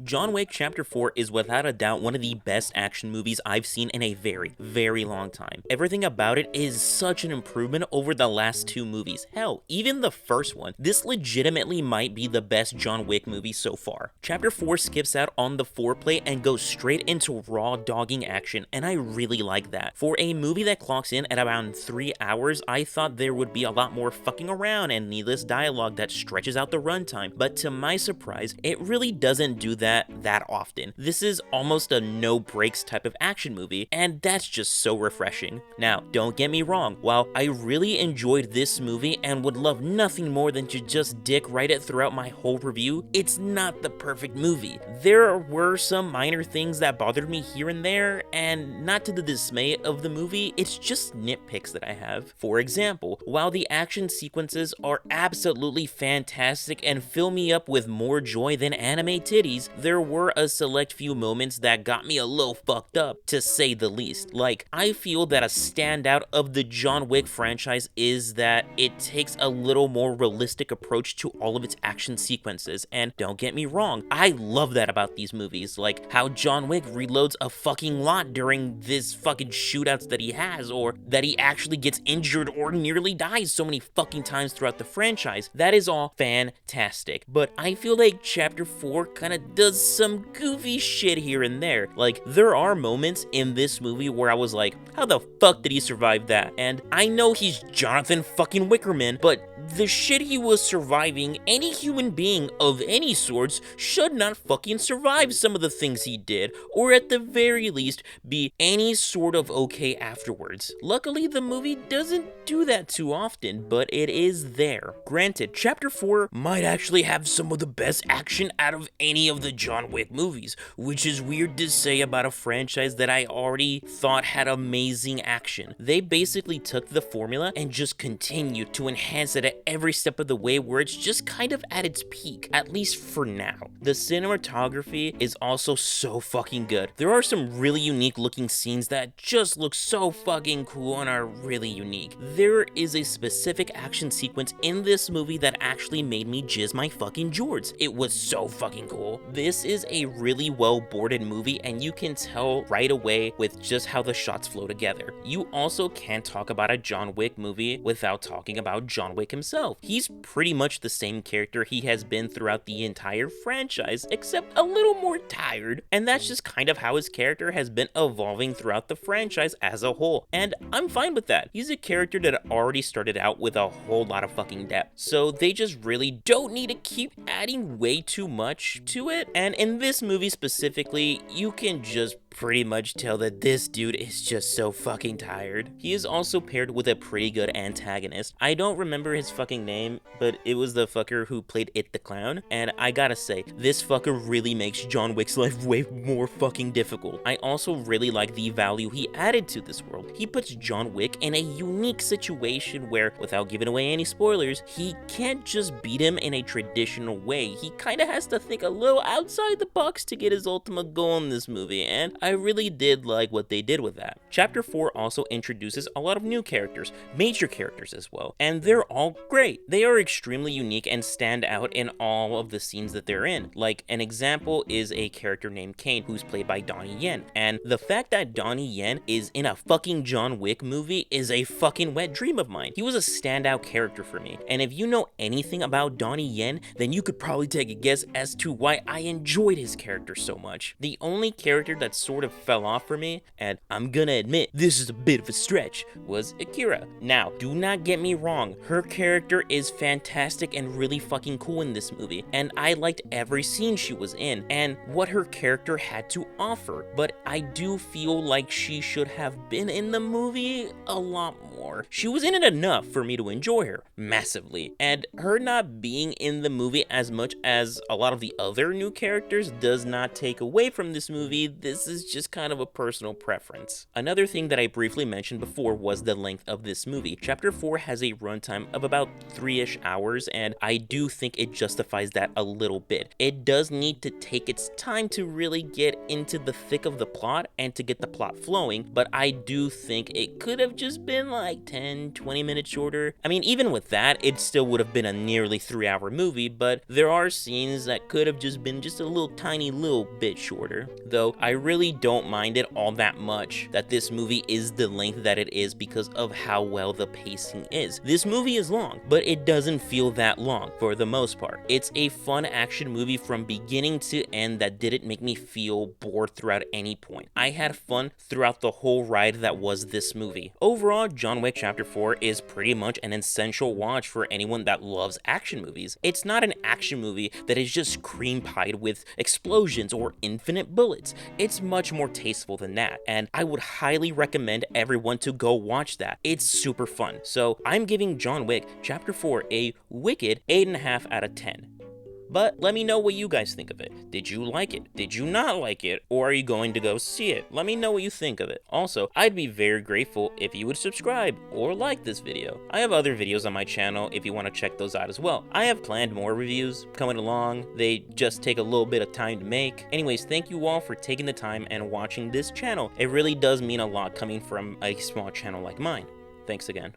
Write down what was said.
John Wick Chapter 4 is without a doubt one of the best action movies I've seen in a very, very long time. Everything about it is such an improvement over the last two movies. Hell, even the first one. This legitimately might be the best John Wick movie so far. Chapter 4 skips out on the foreplay and goes straight into raw dogging action, and I really like that. For a movie that clocks in at around 3 hours, I thought there would be a lot more fucking around and needless dialogue that stretches out the runtime, but to my surprise, it really doesn't do that often. This is almost a no breaks type of action movie, and that's just so refreshing. Now, don't get me wrong, while I really enjoyed this movie and would love nothing more than to just dick write it throughout my whole review, it's not the perfect movie. There were some minor things that bothered me here and there, and not to the dismay of the movie, it's just nitpicks that I have. For example, while the action sequences are absolutely fantastic and fill me up with more joy than anime titties, there were a select few moments that got me a little fucked up, to say the least. Like, I feel that a standout of the John Wick franchise is that it takes a little more realistic approach to all of its action sequences, and don't get me wrong, I love that about these movies, like how John Wick reloads a fucking lot during this fucking shootouts that he has, or that he actually gets injured or nearly dies so many fucking times throughout the franchise. That is all fantastic, but I feel like Chapter 4 kinda does some goofy shit here and there. Like, there are moments in this movie where I was like, how the fuck did he survive that? And I know he's Jonathan fucking Wickerman, but the shit he was surviving, any human being of any sorts should not fucking survive some of the things he did, or at the very least be any sort of okay afterwards. Luckily, the movie doesn't do that too often, but it is there. Granted, Chapter 4 might actually have some of the best action out of any of the John Wick movies, which is weird to say about a franchise that I already thought had amazing action. They basically took the formula and just continued to enhance it at every step of the way, where it's just kind of at its peak, at least for now. The cinematography is also so fucking good. There are some really unique looking scenes that just look so fucking cool and are really unique. There is a specific action sequence in this movie that actually made me jizz my fucking jorts. It was so fucking cool. This is a really well boarded movie, and you can tell right away with just how the shots flow together. You also can't talk about a John Wick movie without talking about John Wick himself. He's pretty much the same character he has been throughout the entire franchise, except a little more tired, and that's just kind of how his character has been evolving throughout the franchise as a whole, and I'm fine with that. He's a character that already started out with a whole lot of fucking depth, so they just really don't need to keep adding way too much to it, and in this movie specifically, you can just pretty much tell that this dude is just so fucking tired. He is also paired with a pretty good antagonist. I don't remember his fucking name, but it was the fucker who played It the Clown, and I gotta say, this fucker really makes John Wick's life way more fucking difficult. I also really like the value he added to this world. He puts John Wick in a unique situation where, without giving away any spoilers, he can't just beat him in a traditional way. He kinda has to think a little outside the box to get his ultimate goal in this movie, and I really did like what they did with that. Chapter 4 also introduces a lot of new characters, major characters as well, and they're all great. They are extremely unique and stand out in all of the scenes that they're in. Like, an example is a character named Kane, who's played by Donnie Yen, and the fact that Donnie Yen is in a fucking John Wick movie is a fucking wet dream of mine. He was a standout character for me, and if you know anything about Donnie Yen, then you could probably take a guess as to why I enjoyed his character so much. The only character that sort of fell off for me, and I'm gonna admit this is a bit of a stretch, was Akira. Now, do not get me wrong, her character is fantastic and really fucking cool in this movie, and I liked every scene she was in and what her character had to offer, but I do feel like she should have been in the movie a lot more. She was in it enough for me to enjoy her massively, and her not being in the movie as much as a lot of the other new characters does not take away from this movie. This is just kind of a personal preference. Another thing that I briefly mentioned before was the length of this movie. Chapter 4 has a runtime of about 3-ish hours, and I do think it justifies that a little bit. It does need to take its time to really get into the thick of the plot and to get the plot flowing, but I do think it could have just been like like 10-20 minutes shorter. I mean, even with that, it still would have been a nearly 3-hour movie, but there are scenes that could have just been just a little tiny little bit shorter. Though I really don't mind it all that much that this movie is the length that it is because of how well the pacing is. This movie is long, but it doesn't feel that long for the most part. It's a fun action movie from beginning to end that didn't make me feel bored throughout any point. I had fun throughout the whole ride that was this movie. Overall, John Wick Chapter 4 is pretty much an essential watch for anyone that loves action movies. It's not an action movie that is just cream pied with explosions or infinite bullets. It's much more tasteful than that, and I would highly recommend everyone to go watch that. It's super fun. So I'm giving John Wick Chapter 4 a wicked 8.5 out of 10. But let me know what you guys think of it. Did you like it? Did you not like it? Or are you going to go see it? Let me know what you think of it. Also, I'd be very grateful if you would subscribe or like this video. I have other videos on my channel if you want to check those out as well. I have planned more reviews coming along. They just take a little bit of time to make. Anyways, thank you all for taking the time and watching this channel. It really does mean a lot coming from a small channel like mine. Thanks again.